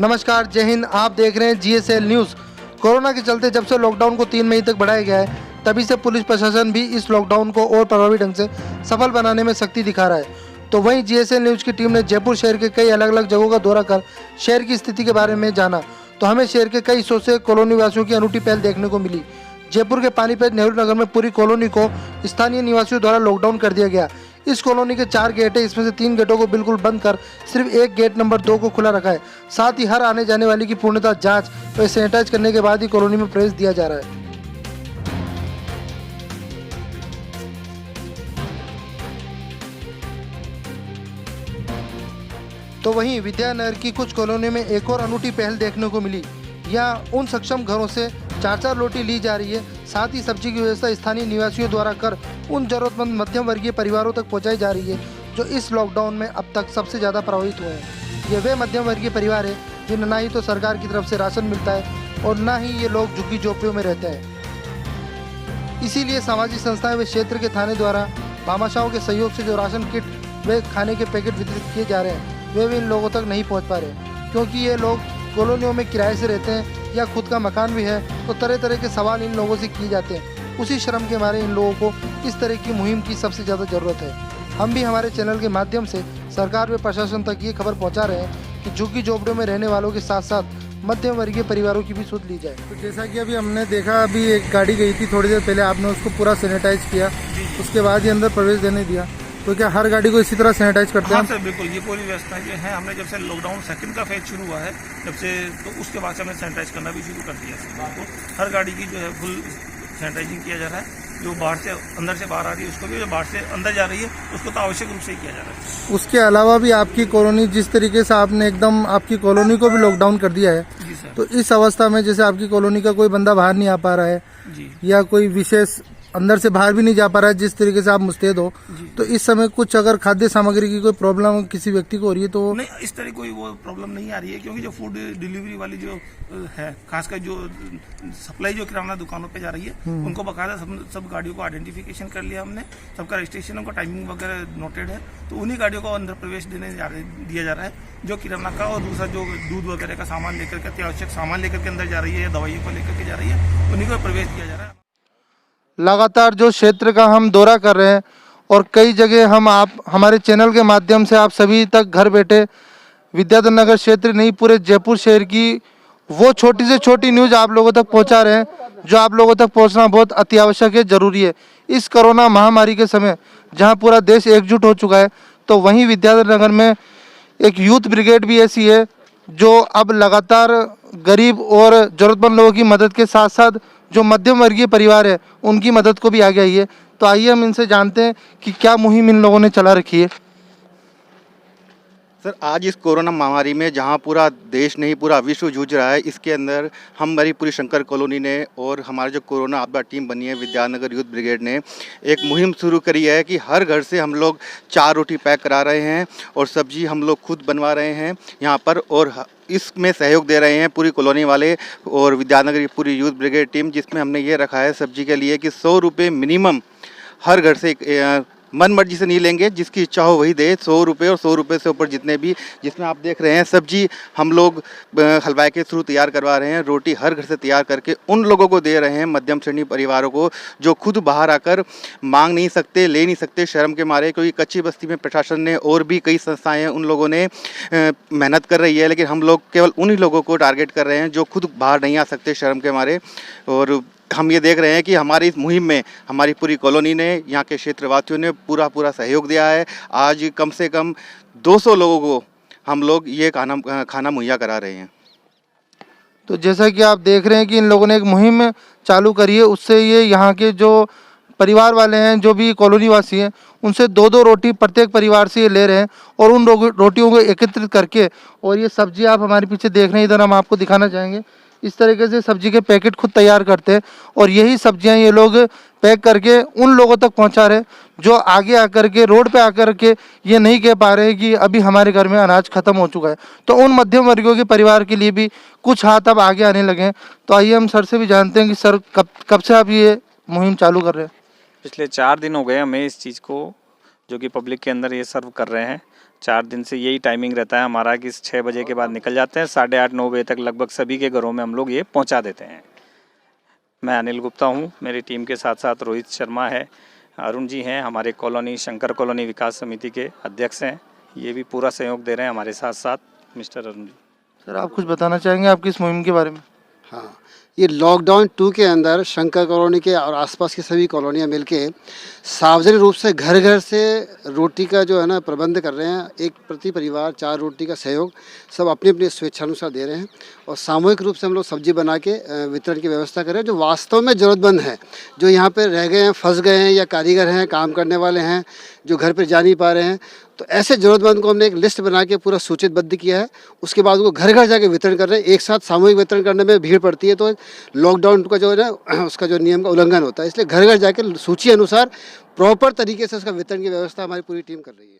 नमस्कार, जय हिंद। आप देख रहे हैं GSL न्यूज़। कोरोना के चलते जब से लॉकडाउन को 3 मई तक बढ़ाया गया है, तभी से पुलिस प्रशासन भी इस लॉकडाउन को और प्रभावी ढंग से सफल बनाने में सख्ती दिखा रहा है। तो वहीं GSL न्यूज़ की टीम ने जयपुर शहर के कई अलग अलग जगहों का दौरा कर शहर की स्थिति के बारे में जाना। तो हमें शहर के कई हिस्सों से कॉलोनी वासियों की अनूठी पहल देखने को मिली। जयपुर के पानीपत नेहरू नगर में पूरी कॉलोनी को स्थानीय निवासियों द्वारा लॉकडाउन कर दिया गया। इस कॉलोनी के 4 गेट है, इसमें से 3 गेटों को बिल्कुल बंद कर सिर्फ एक गेट नंबर 2 को खुला रखा है। साथ ही हर आने जाने वाले की पूर्णतः जांच व सैनिटाइज करने के बाद ही कॉलोनी में प्रवेश दिया जा रहा है। तो वहीं विद्यानगर की कुछ कॉलोनियों में एक और अनूठी पहल देखने को मिली। यहाँ उन सक्षम घरों से 4-4 रोटी ली जा रही है। साथ ही सब्जी की व्यवस्था स्थानीय निवासियों द्वारा कर उन जरूरतमंद मध्यम वर्गीय परिवारों तक पहुंचाई जा रही है जो इस लॉकडाउन में अब तक सबसे ज़्यादा प्रभावित हुए हैं। ये वे मध्यम वर्गीय परिवार है जिन्हें ना ही तो सरकार की तरफ से राशन मिलता है और ना ही ये लोग झुग्गी झोपड़ियों में रहते हैं। इसीलिए सामाजिक संस्थाएं व क्षेत्र के थाने द्वारा भामाशाहों के सहयोग से जो राशन किट व खाने के पैकेट वितरित किए जा रहे हैं वे भी इन लोगों तक नहीं पहुँच पा रहे, क्योंकि ये लोग कॉलोनियों में किराए से रहते हैं या खुद का मकान भी है। तो तरह तरह के सवाल इन लोगों से किए जाते हैं। उसी शर्म के मारे इन लोगों को इस तरह की मुहिम की सबसे ज़्यादा ज़रूरत है। हम भी हमारे चैनल के माध्यम से सरकार व प्रशासन तक ये खबर पहुंचा रहे हैं कि झुग्गी झोपड़ियों में रहने वालों के साथ साथ मध्यम वर्गीय परिवारों की भी सुध ली जाए। तो जैसा कि अभी हमने देखा, अभी एक गाड़ी गई थी थोड़ी देर पहले, आपने उसको पूरा सैनिटाइज किया, उसके बाद ही अंदर प्रवेश देने दिया। तो क्या हर गाड़ी को इसी तरह सैनिटाइज करते हैं? हाँ सर, बिल्कुल। ये पूरी व्यवस्था जो है हमने जब से लॉकडाउन सेकंड का फेज शुरू हुआ है जब से, तो उसके बाद से हमने सैनिटाइज करना भी शुरू कर दिया है। तो हर गाड़ी की जो है फुल सैनिटाइजिंग किया जा रहा है। जो बाहर से अंदर से बाहर आ रही है उसको भी, जो बाहर से अंदर जा रही है उसको तो आवश्यक रूप से ही किया जा रहा है। उसके अलावा भी आपकी कॉलोनी, जिस तरीके से आपने एकदम आपकी कॉलोनी को भी लॉकडाउन कर दिया है, जी सर। तो इस अवस्था में जैसे आपकी कॉलोनी का कोई बंदा बाहर नहीं आ पा रहा है जी, या कोई विशेष अंदर से बाहर भी नहीं जा पा रहा है, जिस तरीके से आप मुस्तैद हो, तो इस समय कुछ अगर खाद्य सामग्री की कोई प्रॉब्लम किसी व्यक्ति को हो रही है तो नहीं, इस तरह कोई वो प्रॉब्लम नहीं आ रही है, क्योंकि जो फूड डिलीवरी वाली जो है, खासकर जो सप्लाई जो किराना दुकानों पे जा रही है, उनको बकायदा सब गाड़ियों को आइडेंटिफिकेशन कर लिया हमने। सबका रजिस्ट्रेशन, उनका टाइमिंग वगैरह नोटेड है। तो उन्हीं गाड़ियों को अंदर प्रवेश दिया जा रहा है। जो किराना का और दूसरा जो दूध वगैरह का सामान लेकर के, अत्यावश्यक सामान लेकर के अंदर जा रही है या दवाइयों को लेकर के जा रही है, उन्हीं को प्रवेश दिया जा रहा है। लगातार जो क्षेत्र का हम दौरा कर रहे हैं और कई जगह हम हमारे चैनल के माध्यम से आप सभी तक घर बैठे विद्याधर नगर क्षेत्र नहीं, पूरे जयपुर शहर की वो छोटी से छोटी न्यूज़ आप लोगों तक पहुंचा रहे हैं, जो आप लोगों तक पहुंचना बहुत अति आवश्यक है, ज़रूरी है। इस कोरोना महामारी के समय जहां पूरा देश एकजुट हो चुका है, तो वहीं विद्याधर नगर में एक यूथ ब्रिगेड भी ऐसी है जो अब लगातार गरीब और ज़रूरतमंद लोगों की मदद के साथ साथ जो मध्यम वर्गीय परिवार है उनकी मदद को भी आगे आई है। तो आइए हम इनसे जानते हैं कि क्या मुहिम इन लोगों ने चला रखी है। सर, आज इस कोरोना महामारी में जहां पूरा देश नहीं पूरा विश्व जूझ रहा है, इसके अंदर हमारी पूरी शंकर कॉलोनी ने और हमारी जो कोरोना आपदा टीम बनी है विद्यानगर यूथ ब्रिगेड ने एक मुहिम शुरू करी है कि हर घर से हम लोग 4 रोटी पैक करा रहे हैं और सब्जी हम लोग खुद बनवा रहे हैं यहाँ पर, और इसमें सहयोग दे रहे हैं पूरी कॉलोनी वाले और विद्यानगर की पूरी यूथ ब्रिगेड टीम, जिसमें हमने ये रखा है सब्जी के लिए कि 100 रुपये मिनिमम हर घर से मन मर्जी से नहीं लेंगे, जिसकी इच्छा हो वही दे। 100 रुपये और 100 रुपये से ऊपर जितने भी, जिसमें आप देख रहे हैं सब्जी हम लोग हलवाई के थ्रू तैयार करवा रहे हैं। रोटी हर घर से तैयार करके उन लोगों को दे रहे हैं, मध्यम श्रेणी परिवारों को, जो खुद बाहर आकर मांग नहीं सकते, ले नहीं सकते शर्म के मारे, क्योंकि कच्ची बस्ती में प्रशासन ने और भी कई संस्थाएँ उन लोगों ने मेहनत कर रही है, लेकिन हम लोग केवल उन्हीं लोगों को टारगेट कर रहे हैं जो खुद बाहर नहीं आ सकते शर्म के मारे। और हम ये देख रहे हैं कि हमारी इस मुहिम में हमारी पूरी कॉलोनी ने, यहाँ के क्षेत्रवासियों ने पूरा सहयोग दिया है। आज कम से कम 200 लोगों को हम लोग ये खाना मुहैया करा रहे हैं। तो जैसा कि आप देख रहे हैं कि इन लोगों ने एक मुहिम चालू करी है, उससे ये यहाँ के जो परिवार वाले हैं, जो भी कॉलोनी वासी हैं, उनसे 2-2 रोटी प्रत्येक परिवार से ये ले रहे हैं और उन रोटियों को एकत्रित करके, और ये सब्जी आप हमारे पीछे देख रहे हैं, इधर हम आपको दिखाना चाहेंगे, इस तरीके से सब्जी के पैकेट खुद तैयार करते हैं और यही सब्जियां ये लोग पैक करके उन लोगों तक पहुंचा रहे हैं जो आगे आकर के रोड पे आकर के ये नहीं कह पा रहे कि अभी हमारे घर में अनाज खत्म हो चुका है। तो उन मध्यम वर्गों के परिवार के लिए भी कुछ हाथ अब आगे आने लगे हैं। तो आइए हम सर से भी जानते हैं कि सर कब से आप ये मुहिम चालू कर रहे हैं? पिछले 4 दिन हो गए हमें इस चीज़ को, जो कि पब्लिक के अंदर ये सर्व कर रहे हैं। 4 दिन से यही टाइमिंग रहता है हमारा कि 6 बजे के बाद निकल जाते हैं, 8:30-9 बजे तक लगभग सभी के घरों में हम लोग ये पहुंचा देते हैं। मैं अनिल गुप्ता हूं, मेरी टीम के साथ साथ रोहित शर्मा है, अरुण जी हैं, हमारे कॉलोनी शंकर कॉलोनी विकास समिति के अध्यक्ष हैं, ये भी पूरा सहयोग दे रहे हैं हमारे साथ साथ मिस्टर अरुण जी। सर आप कुछ बताना चाहेंगे आपकी इस मुहिम के बारे में? हाँ, ये लॉकडाउन 2 के अंदर शंकर कॉलोनी के और आसपास की सभी कॉलोनियाँ मिलके सार्वजनिक रूप से घर घर से रोटी का जो है ना प्रबंध कर रहे हैं। एक प्रति परिवार 4 रोटी का सहयोग सब अपनी अपनी स्वेच्छानुसार दे रहे हैं और सामूहिक रूप से हम लोग सब्जी बना के वितरण की व्यवस्था कर रहे हैं। जो वास्तव में ज़रूरतमंद हैं, जो यहाँ पे रह गए हैं, फंस गए हैं या कारीगर हैं, काम करने वाले हैं, जो घर पे जा नहीं पा रहे हैं, तो ऐसे ज़रूरतमंद को हमने एक लिस्ट बना के पूरा सूचीबद्ध किया है। उसके बाद उनको घर घर जाके वितरण कर रहे हैं। एक साथ सामूहिक वितरण करने में भीड़ पड़ती है तो लॉकडाउन का जो है ना उसका जो नियम का उल्लंघन होता है, इसलिए घर घर जाके सूची अनुसार प्रॉपर तरीके से उसका वितरण की व्यवस्था हमारी पूरी टीम कर रही है।